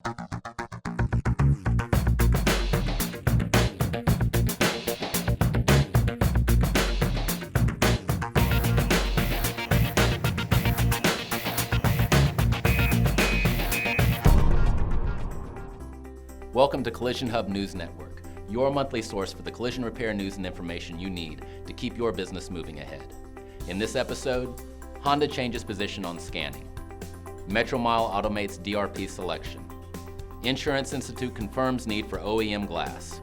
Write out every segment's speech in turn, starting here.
Welcome to Collision Hub News Network, your monthly source for the collision repair news and information you need to keep your business moving ahead. In this episode, Honda changes position on scanning. Metromile automates DRP selection. Insurance Institute confirms need for OEM glass.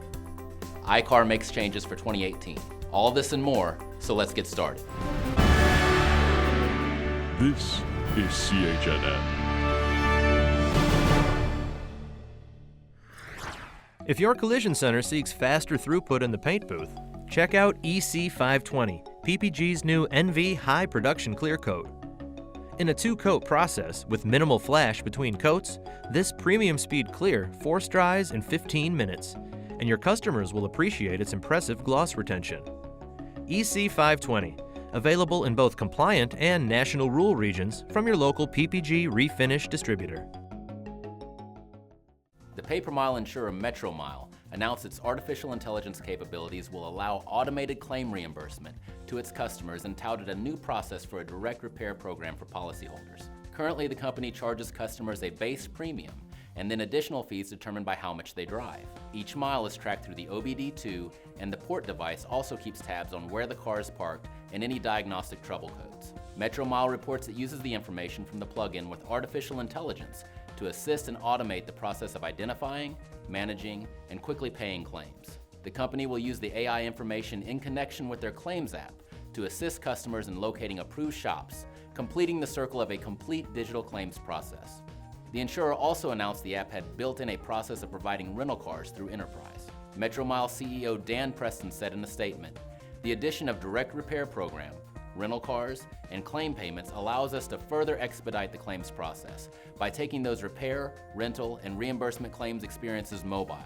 iCar makes changes for 2018. All this and more, so let's get started. This is CHNN. If your collision center seeks faster throughput in the paint booth, check out EC520, PPG's new NV High Production Clear Coat. In a two-coat process with minimal flash between coats, this premium speed clear force dries in 15 minutes, and your customers will appreciate its impressive gloss retention. EC520, available in both compliant and national rule regions from your local PPG Refinish distributor. The pay-per-mile insurer Metromile announced its artificial intelligence capabilities will allow automated claim reimbursement to its customers and touted a new process for a direct repair program for policyholders. Currently, the company charges customers a base premium and then additional fees determined by how much they drive. Each mile is tracked through the OBD2, and the port device also keeps tabs on where the car is parked and any diagnostic trouble codes. Metromile reports it uses the information from the plug-in with artificial intelligence to assist and automate the process of identifying, managing, and quickly paying claims. The company will use the AI information in connection with their claims app to assist customers in locating approved shops, completing the circle of a complete digital claims process. The insurer also announced the app had built in a process of providing rental cars through Enterprise. Metromile CEO Dan Preston said in a statement, "The addition of direct repair program, rental cars, and claim payments allows us to further expedite the claims process by taking those repair, rental, and reimbursement claims experiences mobile,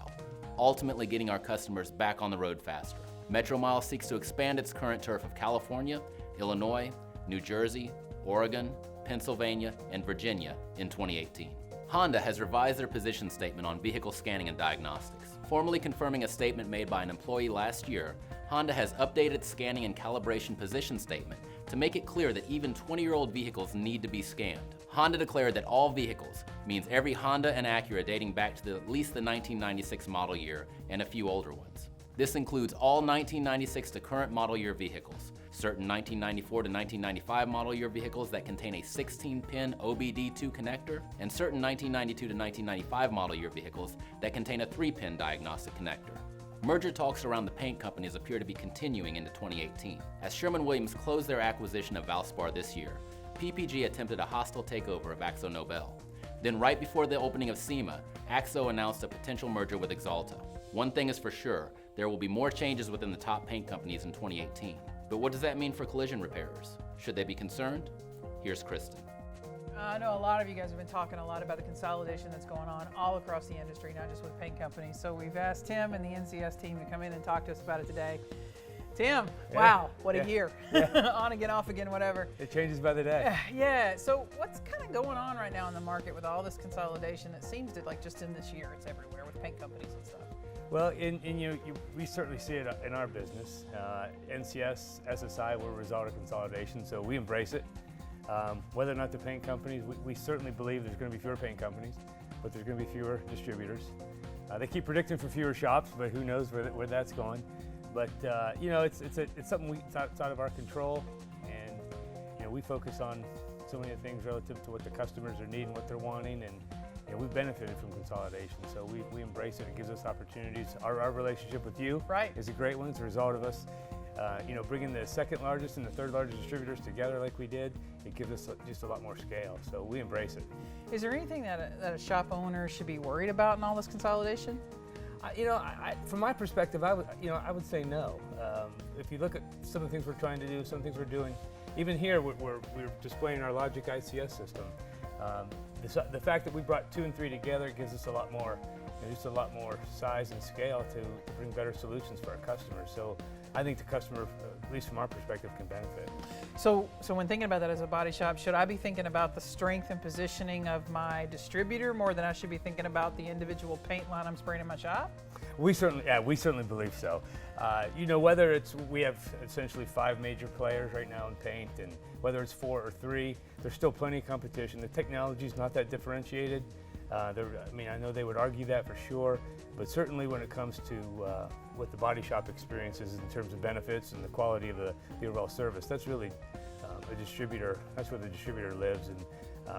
ultimately getting our customers back on the road faster." Metromile seeks to expand its current turf of California, Illinois, New Jersey, Oregon, Pennsylvania, and Virginia in 2018. Honda has revised their position statement on vehicle scanning and diagnostics. Formally confirming a statement made by an employee last year, Honda has updated scanning and calibration position statement to make it clear that even 20-year-old vehicles need to be scanned. Honda declared that all vehicles means every Honda and Acura dating back to at least the 1996 model year and a few older ones. This includes all 1996 to current model year vehicles, certain 1994 to 1995 model year vehicles that contain a 16-pin OBD2 connector, and certain 1992 to 1995 model year vehicles that contain a 3-pin diagnostic connector. Merger talks around the paint companies appear to be continuing into 2018. As Sherwin-Williams closed their acquisition of Valspar this year, PPG attempted a hostile takeover of Akzo Nobel. Then right before the opening of SEMA, Akzo announced a potential merger with Axalta. One thing is for sure, there will be more changes within the top paint companies in 2018. But what does that mean for collision repairers? Should they be concerned? Here's Kristen. I know a lot of you guys have been talking a lot about the consolidation that's going on all across the industry, not just with paint companies. So we've asked Tim and the NCS team to come in and talk to us about it today. Tim, wow, what a year. On again, off again, whatever. It changes by the day. Yeah, so what's kind of going on right now in the market with all this consolidation? It seems to, like, just in this year, it's everywhere with paint companies and stuff. Well, we certainly see it in our business. NCS, SSI were a result of consolidation, so we embrace it. Whether or not the paint companies, we certainly believe there's going to be fewer paint companies, but there's going to be fewer distributors. They keep predicting for fewer shops, but who knows where that's going. But it's something it's outside of our control, and we focus on so many things relative to what the customers are needing, what they're wanting, and we've benefited from consolidation, so we embrace it. It gives us opportunities. Our relationship with you is a great one. It's a result of us bringing the second largest and the third largest distributors together like we did. It gives us just a lot more scale, so we embrace it. Is there anything that a shop owner should be worried about in all this consolidation? From my perspective, I would say no. If you look at some of the things we're trying to do, some things we're doing, even here we're displaying our Logic ICS system. the fact that we brought 2 and 3 together gives us a lot more, just a lot more size and scale to bring better solutions for our customers. So I think the customer, at least from our perspective, can benefit. So when thinking about that as a body shop, should I be thinking about the strength and positioning of my distributor more than I should be thinking about the individual paint line I'm spraying in my shop? We certainly believe so. Whether we have essentially 5 major players right now in paint, and whether it's 4 or 3, there's still plenty of competition. The technology is not that differentiated. I know they would argue that for sure, but certainly when it comes to what the body shop experiences in terms of benefits and the quality of the overall service, that's really a distributor. That's where the distributor lives. And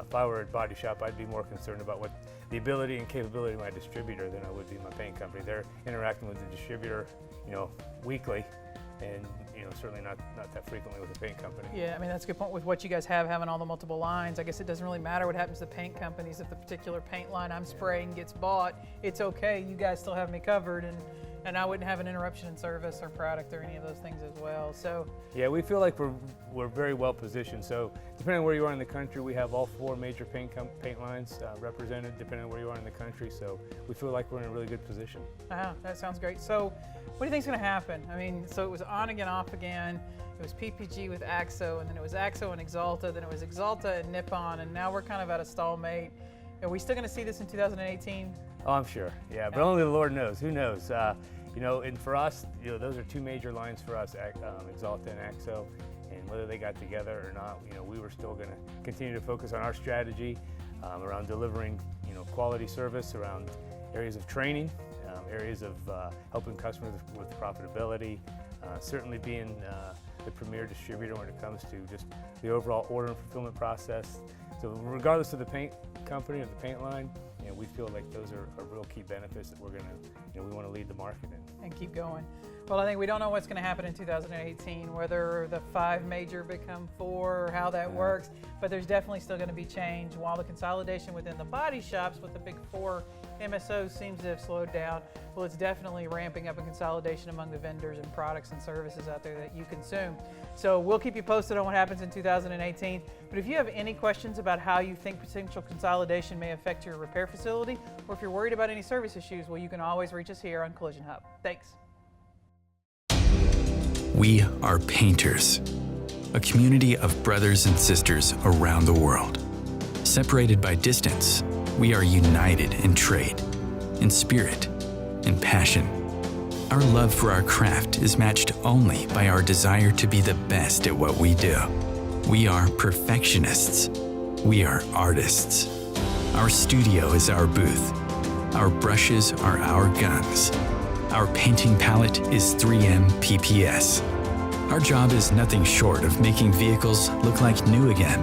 if I were at body shop, I'd be more concerned about what the ability and capability of my distributor than I would be my paint company. They're interacting with the distributor, weekly, and certainly not that frequently with the paint company. Yeah, that's a good point with what you guys have, having all the multiple lines. I guess it doesn't really matter what happens to the paint companies. If the particular paint line I'm spraying gets bought, it's okay. You guys still have me covered, and I wouldn't have an interruption in service or product or any of those things as well. So yeah, we feel like we're very well positioned. So depending on where you are in the country, we have all 4 major paint lines represented, depending on where you are in the country. So we feel like we're in a really good position. That sounds great. So what do you think is going to happen? So it was on again, off again. It was PPG with AXO, and then it was AXO and Axalta, then it was Axalta and Nippon, and now we're kind of at a stalemate. Are we still going to see this in 2018? Oh, I'm sure. Yeah, but only the Lord knows. Who knows? And for us, those are 2 major lines for us, Axalta and AXO, and whether they got together or not, we were still going to continue to focus on our strategy around delivering, quality service, around areas of training, areas of helping customers with profitability, certainly being the premier distributor when it comes to just the overall order and fulfillment process. So regardless of the paint company or the paint line, we feel like those are real key benefits that we're going to, we want to lead the market in. And keep going. Well, I think we don't know what's going to happen in 2018, whether the 5 major become 4 or how that works, but there's definitely still going to be change. While the consolidation within the body shops with the big 4 MSOs seems to have slowed down, well, it's definitely ramping up a consolidation among the vendors and products and services out there that you consume. So we'll keep you posted on what happens in 2018. But if you have any questions about how you think potential consolidation may affect your repair facility, or if you're worried about any service issues, well, you can always reach us here on Collision Hub. Thanks. We are painters, a community of brothers and sisters around the world. Separated by distance, we are united in trade, in spirit, in passion. Our love for our craft is matched only by our desire to be the best at what we do. We are perfectionists. We are artists. Our studio is our booth. Our brushes are our guns. Our painting palette is 3M PPS. Our job is nothing short of making vehicles look like new again,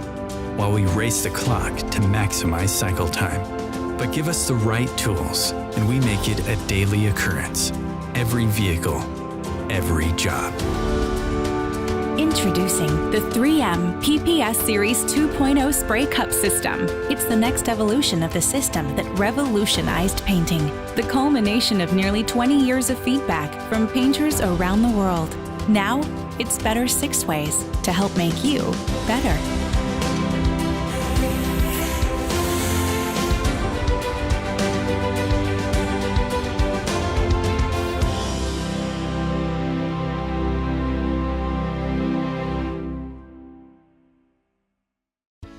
while we race the clock to maximize cycle time. But give us the right tools, and we make it a daily occurrence. Every vehicle, every job. Introducing the 3M PPS Series 2.0 Spray Cup System. It's the next evolution of the system that revolutionized painting. The culmination of nearly 20 years of feedback from painters around the world. Now, it's better 6 ways to help make you better.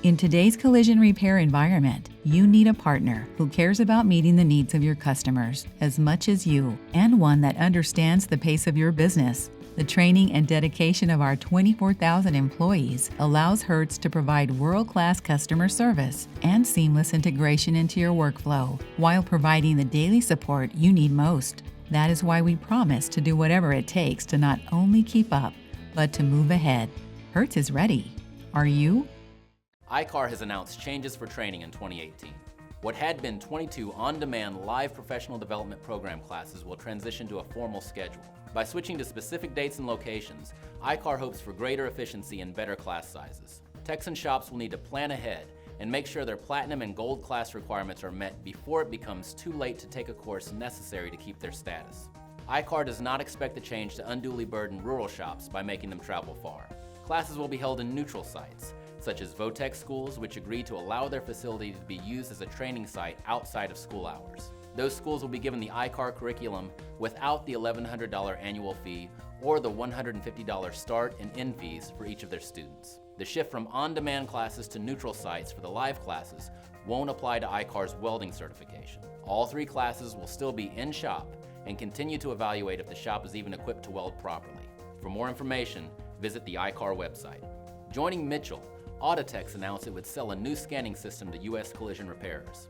In today's collision repair environment, you need a partner who cares about meeting the needs of your customers as much as you, and one that understands the pace of your business. The training and dedication of our 24,000 employees allows Hertz to provide world-class customer service and seamless integration into your workflow, while providing the daily support you need most. That is why we promise to do whatever it takes to not only keep up, but to move ahead. Hertz is ready. Are you? ICAR has announced changes for training in 2018. What had been 22 on-demand live professional development program classes will transition to a formal schedule. By switching to specific dates and locations, ICAR hopes for greater efficiency and better class sizes. Techs and shops will need to plan ahead and make sure their platinum and gold class requirements are met before it becomes too late to take a course necessary to keep their status. ICAR does not expect the change to unduly burden rural shops by making them travel far. Classes will be held in neutral sites. such as Votech schools, which agreed to allow their facility to be used as a training site outside of school hours. Those schools will be given the ICAR curriculum without the $1,100 annual fee or the $150 start and end fees for each of their students. The shift from on-demand classes to neutral sites for the live classes won't apply to ICAR's welding certification. All 3 classes will still be in shop and continue to evaluate if the shop is even equipped to weld properly. For more information, visit the ICAR website. Joining Mitchell, Autotex announced it would sell a new scanning system to U.S. collision repairers.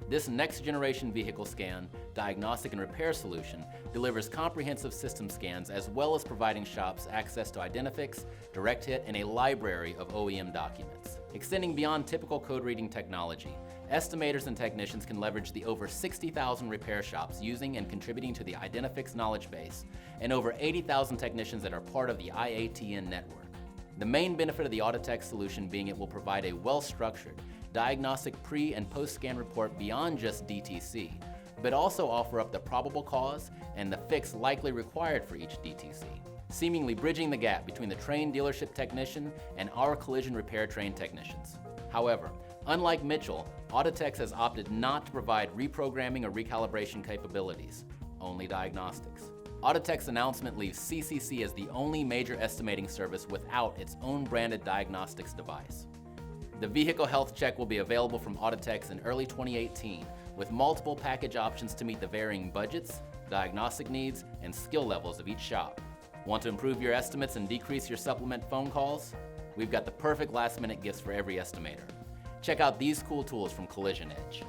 This next-generation vehicle scan, diagnostic, and repair solution delivers comprehensive system scans as well as providing shops access to Identifix, Direct Hit, and a library of OEM documents. Extending beyond typical code reading technology, estimators and technicians can leverage the over 60,000 repair shops using and contributing to the Identifix knowledge base and over 80,000 technicians that are part of the IATN network. The main benefit of the Autotex solution being it will provide a well-structured diagnostic pre- and post-scan report beyond just DTC, but also offer up the probable cause and the fix likely required for each DTC, seemingly bridging the gap between the trained dealership technician and our collision repair trained technicians. However, unlike Mitchell, Autotex has opted not to provide reprogramming or recalibration capabilities, only diagnostics. Autotex announcement leaves CCC as the only major estimating service without its own branded diagnostics device. The vehicle health check will be available from Autotex in early 2018 with multiple package options to meet the varying budgets, diagnostic needs, and skill levels of each shop. Want to improve your estimates and decrease your supplement phone calls? We've got the perfect last-minute gifts for every estimator. Check out these cool tools from Collision Edge.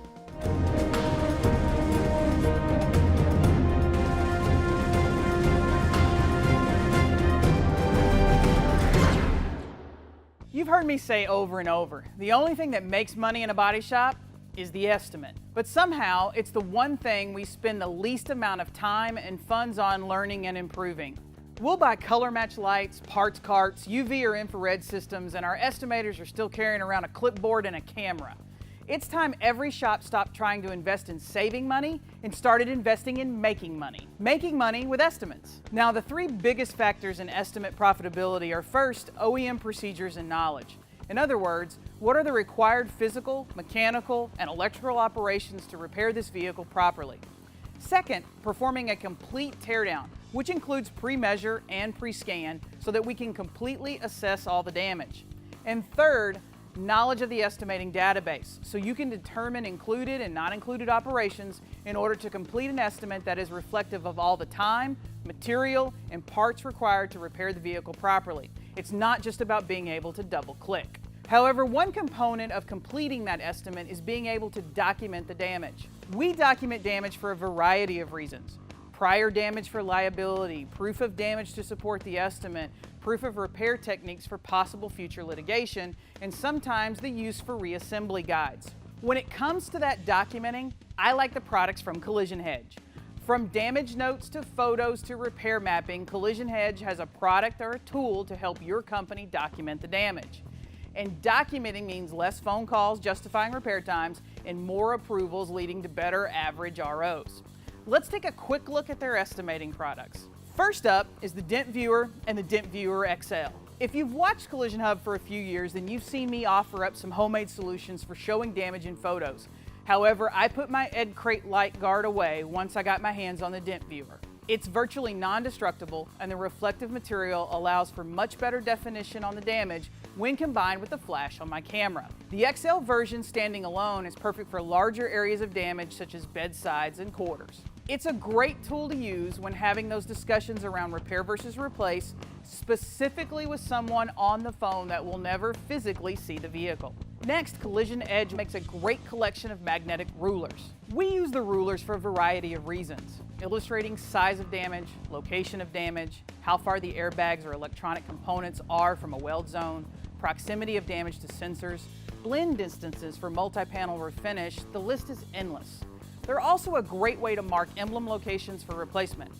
You've heard me say over and over, the only thing that makes money in a body shop is the estimate. But somehow, it's the one thing we spend the least amount of time and funds on learning and improving. We'll buy color match lights, parts carts, UV or infrared systems, and our estimators are still carrying around a clipboard and a camera. It's time every shop stopped trying to invest in saving money and started investing in making money. Making money with estimates. Now, the 3 biggest factors in estimate profitability are first, OEM procedures and knowledge. In other words, what are the required physical, mechanical, and electrical operations to repair this vehicle properly? Second, performing a complete teardown, which includes pre-measure and pre-scan so that we can completely assess all the damage. And third, knowledge of the estimating database, so you can determine included and not included operations in order to complete an estimate that is reflective of all the time, material, and parts required to repair the vehicle properly. It's not just about being able to double-click. However, one component of completing that estimate is being able to document the damage. We document damage for a variety of reasons. Prior damage for liability, proof of damage to support the estimate, proof of repair techniques for possible future litigation, and sometimes the use for reassembly guides. When it comes to that documenting, I like the products from Collision Hedge. From damage notes to photos to repair mapping, Collision Hedge has a product or a tool to help your company document the damage. And documenting means less phone calls justifying repair times and more approvals leading to better average ROs. Let's take a quick look at their estimating products. First up is the Dent Viewer and the Dent Viewer XL. If you've watched Collision Hub for a few years, then you've seen me offer up some homemade solutions for showing damage in photos. However, I put my Ed Crate light guard away once I got my hands on the Dent Viewer. It's virtually non-destructible, and the reflective material allows for much better definition on the damage when combined with the flash on my camera. The XL version standing alone is perfect for larger areas of damage such as bedsides and quarters. It's a great tool to use when having those discussions around repair versus replace, specifically with someone on the phone that will never physically see the vehicle. Next, Collision Edge makes a great collection of magnetic rulers. We use the rulers for a variety of reasons, illustrating size of damage, location of damage, how far the airbags or electronic components are from a weld zone, proximity of damage to sensors, blend distances for multi-panel refinish. The list is endless. They're also a great way to mark emblem locations for replacement.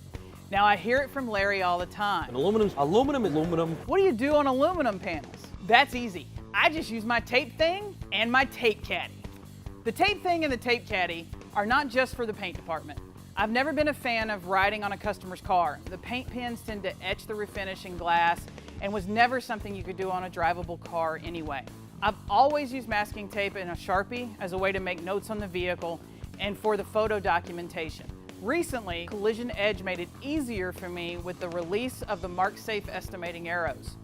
Now, I hear it from Larry all the time. Aluminum. What do you do on aluminum panels? That's easy. I just use my tape thing and my tape caddy. The tape thing and the tape caddy are not just for the paint department. I've never been a fan of riding on a customer's car. The paint pins tend to etch the refinish in glass and was never something you could do on a drivable car anyway. I've always used masking tape and a Sharpie as a way to make notes on the vehicle and for the photo documentation. Recently, Collision Edge made it easier for me with the release of the MarkSafe estimating arrows.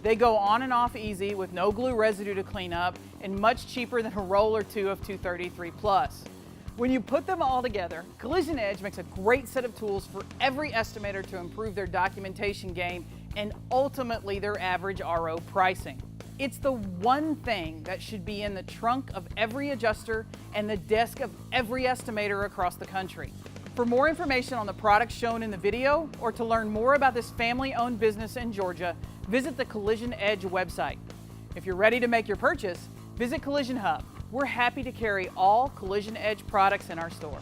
They go on and off easy with no glue residue to clean up and much cheaper than a roll or two of 233 Plus. When you put them all together, Collision Edge makes a great set of tools for every estimator to improve their documentation game and ultimately their average RO pricing. It's the one thing that should be in the trunk of every adjuster and the desk of every estimator across the country. For more information on the products shown in the video or to learn more about this family-owned business in Georgia, visit the Collision Edge website. If you're ready to make your purchase, visit Collision Hub. We're happy to carry all Collision Edge products in our store.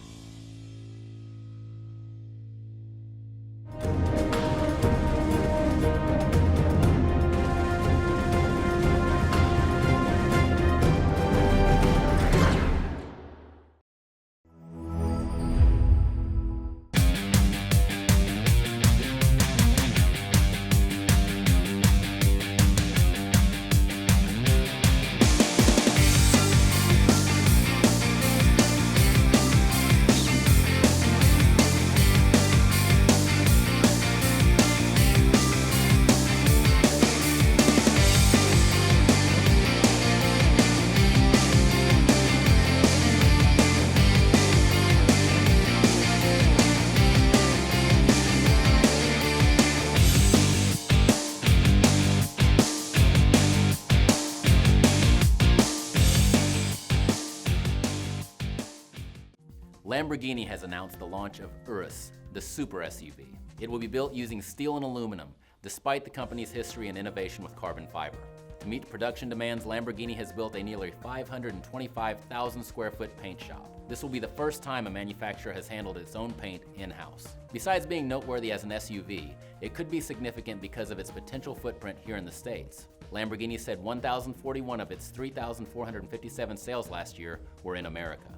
Lamborghini has announced the launch of Urus, the super SUV. It will be built using steel and aluminum, despite the company's history and innovation with carbon fiber. To meet production demands, Lamborghini has built a nearly 525,000 square foot paint shop. This will be the first time a manufacturer has handled its own paint in-house. Besides being noteworthy as an SUV, it could be significant because of its potential footprint here in the States. Lamborghini said 1,041 of its 3,457 sales last year were in America.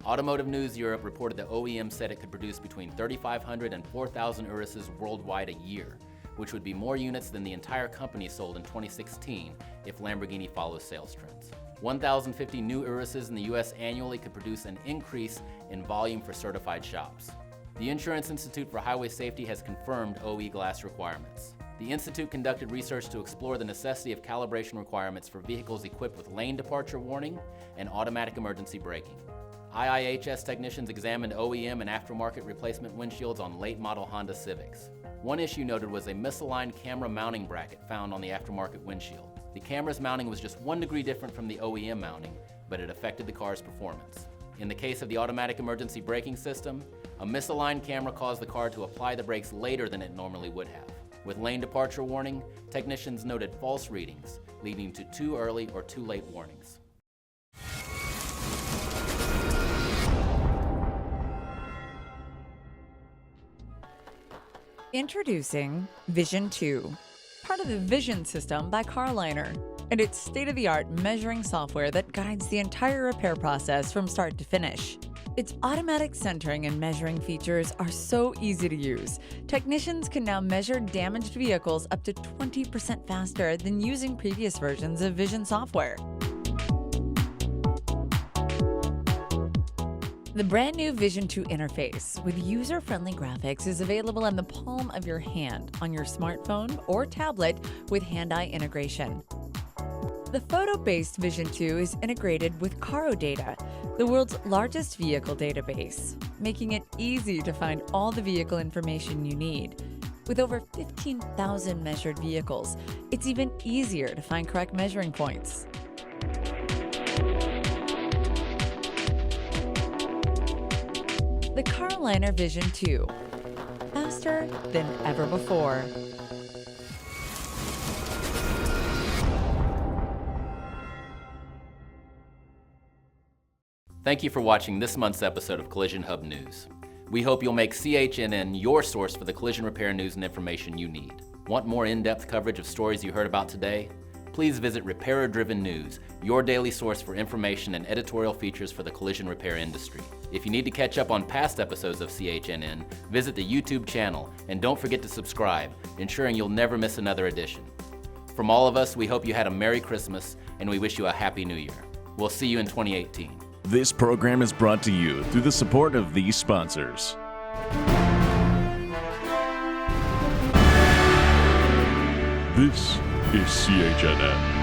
Automotive News Europe reported that OEM said it could produce between 3,500 and 4,000 Uruses worldwide a year, which would be more units than the entire company sold in 2016 if Lamborghini follows sales trends. 1,050 new Uruses in the US annually could produce an increase in volume for certified shops. The Insurance Institute for Highway Safety has confirmed OE glass requirements. The Institute conducted research to explore the necessity of calibration requirements for vehicles equipped with lane departure warning and automatic emergency braking. IIHS technicians examined OEM and aftermarket replacement windshields on late model Honda Civics. One issue noted was a misaligned camera mounting bracket found on the aftermarket windshield. The camera's mounting was just 1 degree different from the OEM mounting, but it affected the car's performance. In the case of the automatic emergency braking system, a misaligned camera caused the car to apply the brakes later than it normally would have. With lane departure warning, technicians noted false readings, leading to too early or too late warnings. Introducing Vision 2, part of the Vision system by Carliner, and its state-of-the-art measuring software that guides the entire repair process from start to finish. Its automatic centering and measuring features are so easy to use. Technicians can now measure damaged vehicles up to 20% faster than using previous versions of Vision software. The brand new Vision 2 interface with user-friendly graphics is available in the palm of your hand on your smartphone or tablet with hand-eye integration. The photo-based Vision 2 is integrated with Caro Data, the world's largest vehicle database, making it easy to find all the vehicle information you need. With over 15,000 measured vehicles, it's even easier to find correct measuring points. The Carliner Vision 2, faster than ever before. Thank you for watching this month's episode of Collision Hub News. We hope you'll make CHNN your source for the collision repair news and information you need. Want more in-depth coverage of stories you heard about today? Please visit Repairer Driven News, your daily source for information and editorial features for the collision repair industry. If you need to catch up on past episodes of CHNN, visit the YouTube channel and don't forget to subscribe, ensuring you'll never miss another edition. From all of us, we hope you had a Merry Christmas and we wish you a happy new year. We'll see you in 2018. This program is brought to you through the support of these sponsors. This is CHNN.